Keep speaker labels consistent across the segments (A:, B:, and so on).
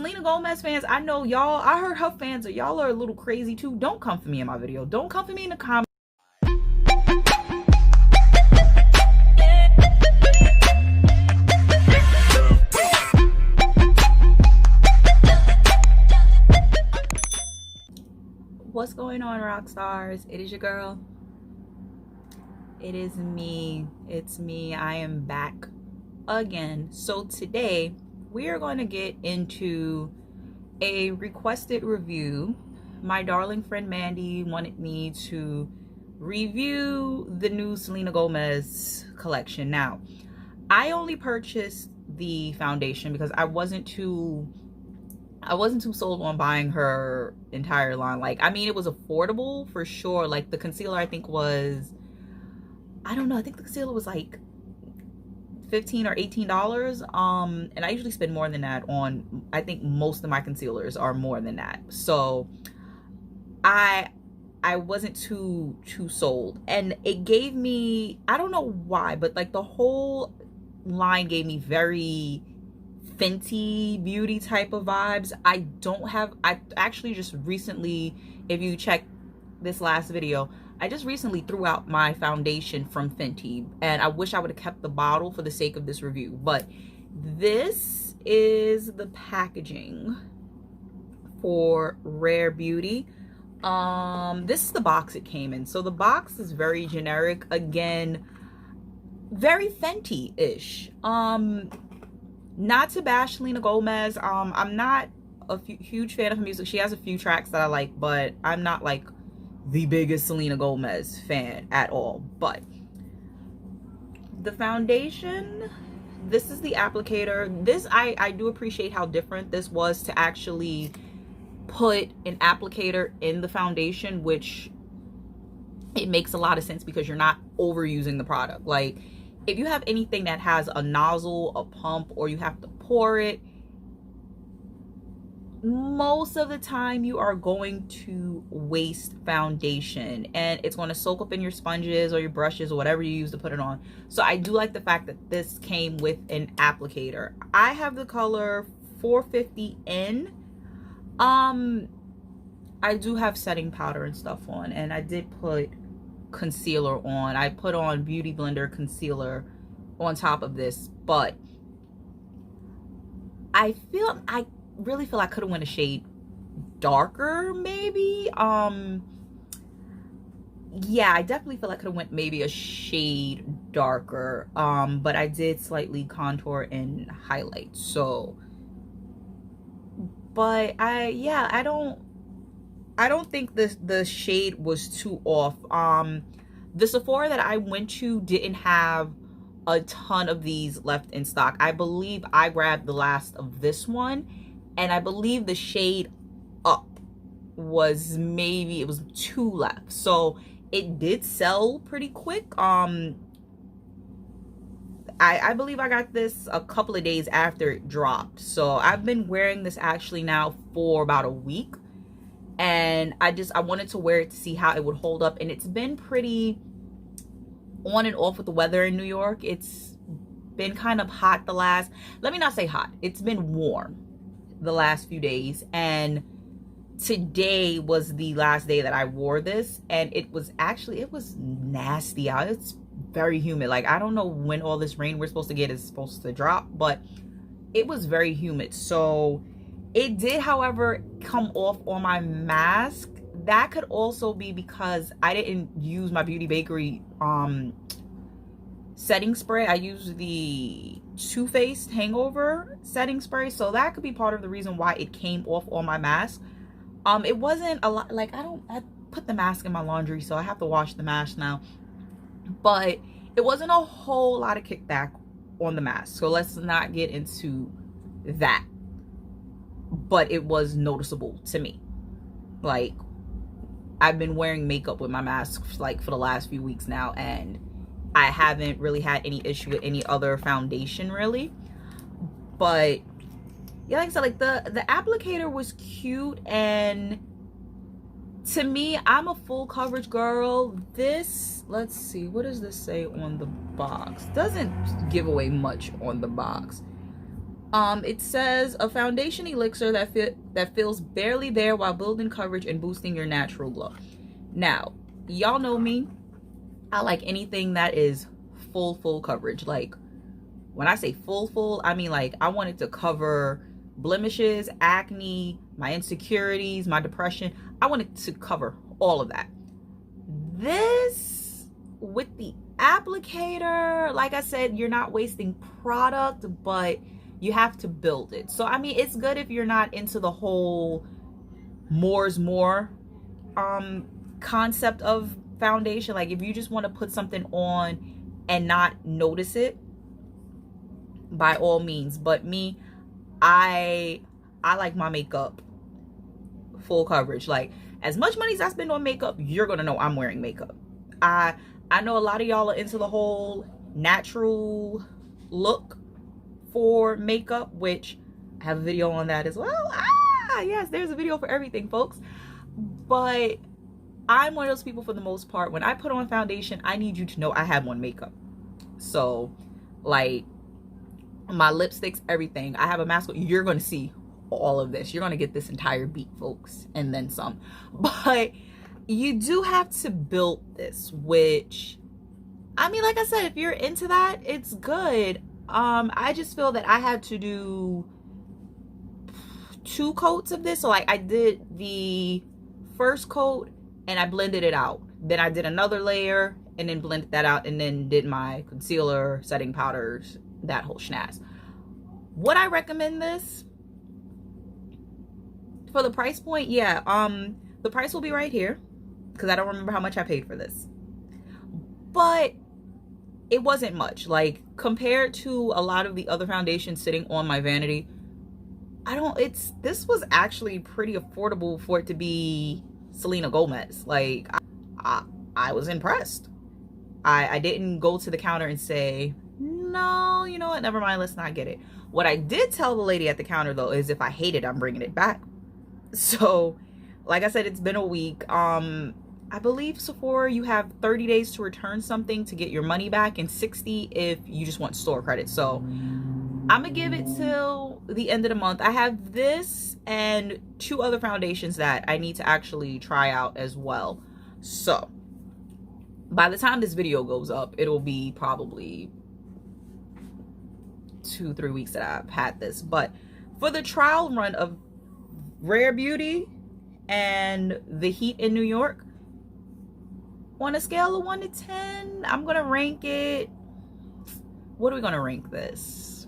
A: Selena Gomez fans, I know y'all, I heard her fans, y'all are a little crazy too. Don't come for me in my video. Don't come for me in the comments. What's going on, Rockstars? It is your girl. It is me. It's me. I am back again. So today we are going to get into a requested review. My darling friend Mandy wanted me to review the new Selena Gomez collection. Now, I only purchased the foundation because I wasn't too sold on buying her entire line. Like, I mean, it was affordable for sure. Like, the concealer I think was, I don't know, I think the concealer was like $15 or $18. And I usually spend more than that on, I think most of my concealers are more than that. So I wasn't too sold. And it gave me, I don't know why, but like the whole line gave me very Fenty beauty type of vibes. I actually just recently, if you check this last video, I just recently threw out my foundation from Fenty, and I wish I would have kept the bottle for the sake of this review. But this is the packaging for Rare Beauty. This is the box it came in. So the box is very generic, again, very Fenty-ish. Not to bash Selena Gomez. I'm not a huge fan of her music. She has a few tracks that I like, but I'm not like the biggest Selena Gomez fan at all. But the foundation, this is the applicator. This, I do appreciate how different this was to actually put an applicator in the foundation, which it makes a lot of sense because you're not overusing the product. Like, if you have anything that has a nozzle, a pump, or you have to pour it, most of the time you are going to waste foundation and it's going to soak up in your sponges or your brushes or whatever you use to put it on. So I do like the fact that this came with an applicator. I have the color 450N. I do have setting powder and stuff on, and I did put concealer on. I put on Beauty Blender concealer on top of this, but I really feel I could have went a shade darker, maybe. Yeah, I definitely feel I could have went maybe a shade darker, but I did slightly contour and highlight. So, but I don't think the shade was too off. The Sephora that I went to didn't have a ton of these left in stock. I believe I grabbed the last of this one, and I believe the shade up was maybe, it was 2 left. So it did sell pretty quick. I believe I got this a couple of days after it dropped. So I've been wearing this actually now for about a week. And I wanted to wear it to see how it would hold up. And it's been pretty on and off with the weather in New York. It's been kind of hot let me not say hot. It's been warm the last few days. And today was the last day that I wore this. And it was nasty out. It's very humid. Like, I don't know when all this rain we're supposed to get is supposed to drop, but it was very humid. So it did, however, come off on my mask. That could also be because I didn't use my Beauty Bakery setting spray. I used the Too Faced Hangover setting spray. So that could be part of the reason why it came off on my mask. It wasn't a lot, like, I put the mask in my laundry, so I have to wash the mask now. But it wasn't a whole lot of kickback on the mask. So let's not get into that. But it was noticeable to me. Like, I've been wearing makeup with my mask like for the last few weeks now, and I haven't really had any issue with any other foundation really. But yeah, like I said, like the applicator was cute, and to me, I'm a full coverage girl. This, let's see, what does this say on the box? Doesn't give away much on the box. It says a foundation elixir that feels barely there while building coverage and boosting your natural glow. Now, y'all know me. I like anything that is full coverage. Like, when I say full, I mean like I want it to cover blemishes, acne, my insecurities, my depression. I want it to cover all of that. This, with the applicator, like I said, you're not wasting product, but you have to build it. So I mean, it's good if you're not into the whole more's more concept of foundation. Like, if you just want to put something on and not notice it, by all means. But me, I like my makeup full coverage. Like, as much money as I spend on makeup, you're gonna know I'm wearing makeup. I know a lot of y'all are into the whole natural look for makeup, which I have a video on that as well. Yes, there's a video for everything, folks. But I'm one of those people, for the most part, when I put on foundation, I need you to know I have on makeup. So, like, my lipsticks, everything. I have a mask. You're going to see all of this. You're going to get this entire beat, folks, and then some. But you do have to build this, which, I mean, like I said, if you're into that, it's good. I just feel that I had to do 2 coats of this. So like, I did the first coat and I blended it out. Then I did another layer and then blended that out, and then did my concealer, setting powders, that whole schnaz. Would I recommend this for the price point? Yeah, the price will be right here because I don't remember how much I paid for this, but it wasn't much. Like, compared to a lot of the other foundations sitting on my vanity, this was actually pretty affordable for it to be Selena Gomez. Like, I was impressed. I didn't go to the counter and say, no, you know what, never mind, let's not get it. What I did tell the lady at the counter, though, is if I hate it, I'm bringing it back. So, like I said, it's been a week. I believe Sephora, you have 30 days to return something to get your money back, and 60 if you just want store credit. So I'm gonna give it till the end of the month. I have this and 2 other foundations that I need to actually try out as well. So by the time this video goes up, it'll be probably 2-3 weeks that I've had this. But for the trial run of Rare Beauty and the Heat in New York, on a scale of 1 to 10, I'm gonna rank it. What are we gonna rank this?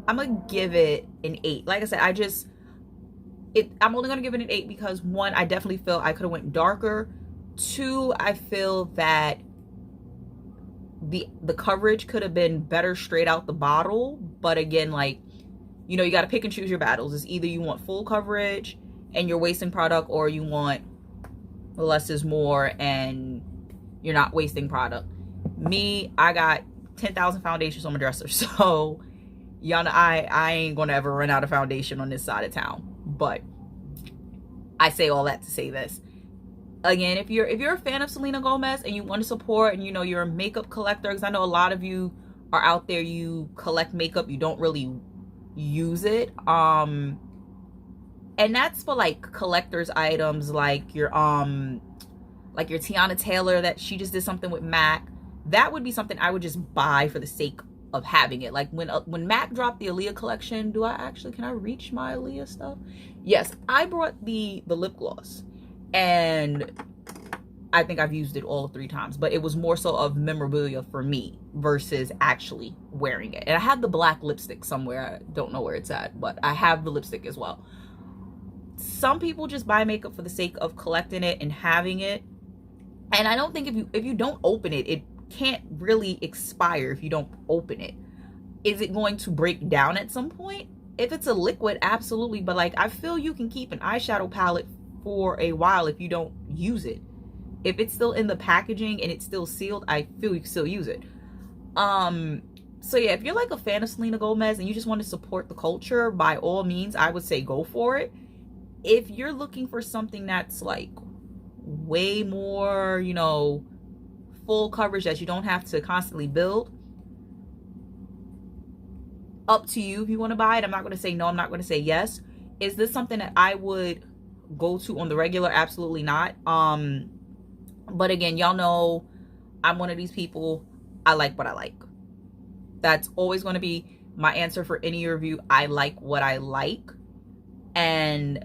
A: I'm gonna give it an 8. Like I said, I'm only gonna give it an 8 because 1, I definitely feel I could have went darker. 2, I feel that the coverage could have been better straight out the bottle. But again, like, you know, you got to pick and choose your battles. It's either you want full coverage and you're wasting product, or you want less is more and you're not wasting product. Me, I got 10,000 foundations on my dresser, so y'all know I ain't gonna ever run out of foundation on this side of town. But I say all that to say this. Again, if you're a fan of Selena Gomez and you want to support, and you know you're a makeup collector, because I know a lot of you are out there, you collect makeup, you don't really use it, and that's for like collector's items, like your Tiana Taylor, that she just did something with MAC. That would be something I would just buy for the sake of having it. Like when MAC dropped the Aaliyah collection, can I reach my Aaliyah stuff? Yes, I brought the lip gloss, and I think I've used it all 3 times, but it was more so of memorabilia for me versus actually wearing it. And I have the black lipstick somewhere. I don't know where it's at, but I have the lipstick as well. Some people just buy makeup for the sake of collecting it and having it. And I don't think if you don't open it, it can't really expire if you don't open it. Is it going to break down at some point? If it's a liquid, absolutely. But like, I feel you can keep an eyeshadow palette for a while if you don't use it. If it's still in the packaging and it's still sealed, I feel you can still use it. So yeah, if you're like a fan of Selena Gomez and you just want to support the culture, by all means, I would say go for it. If you're looking for something that's like way more, you know, full coverage that you don't have to constantly build, up to you if you want to buy it. I'm not going to say no. I'm not going to say yes. Is this something that I would go to on the regular? Absolutely not. But again, y'all know I'm one of these people. I like what I like. That's always going to be my answer for any review. I like what I like. And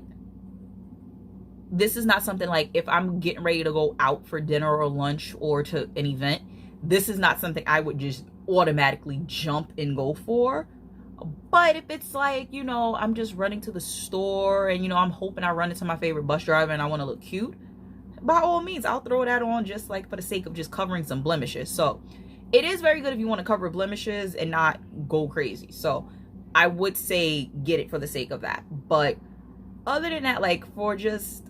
A: this is not something like if I'm getting ready to go out for dinner or lunch or to an event, this is not something I would just automatically jump and go for. But if it's like, you know, I'm just running to the store and, you know, I'm hoping I run into my favorite bus driver and I want to look cute, by all means, I'll throw that on just like for the sake of just covering some blemishes. So it is very good if you want to cover blemishes and not go crazy. So I would say get it for the sake of that. But other than that, like for just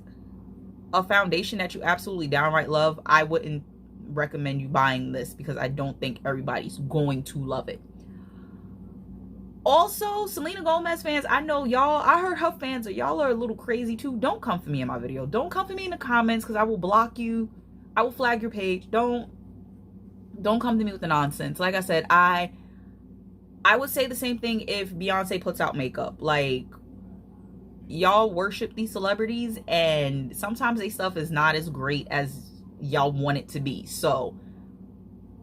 A: a foundation that you absolutely downright love, I wouldn't recommend you buying this because I don't think everybody's going to love it. Also, Selena Gomez fans, I know y'all, I heard her fans, y'all are a little crazy too. Don't come for me in my video. Don't come for me in the comments because I will block you. I will flag your page. Don't come to me with the nonsense. Like I said, I would say the same thing if Beyonce puts out makeup. Like, y'all worship these celebrities and sometimes their stuff is not as great as y'all want it to be. So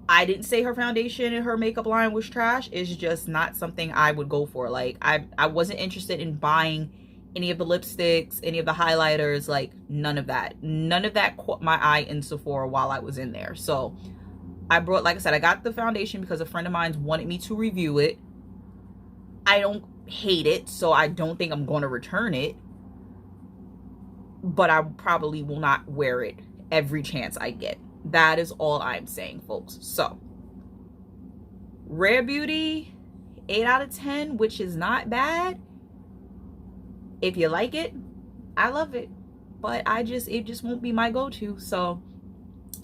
A: I didn't say her foundation and her makeup line was trash. It's just not something I would go for. Like I wasn't interested in buying any of the lipsticks, any of the highlighters, like none of that caught my eye in Sephora while I was in there. So I brought, like I said, I got the foundation because a friend of mine wanted me to review it. I don't hate it, so I don't think I'm going to return it, but I probably will not wear it every chance I get. That is all I'm saying, folks. So Rare Beauty, 8 out of 10, which is not bad. If you like it, I love it, but it just won't be my go-to. So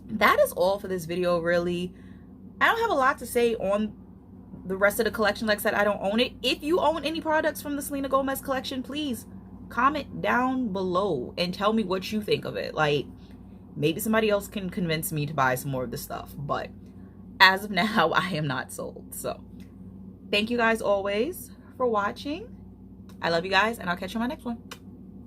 A: that is all for this video. Really, I don't have a lot to say on the rest of the collection. Like I said, I don't own it. If you own any products from the Selena Gomez collection, please comment down below and tell me what you think of it. Like, maybe somebody else can convince me to buy some more of this stuff, but as of now, I am not sold. So thank you guys always for watching. I love you guys, and I'll catch you on my next one.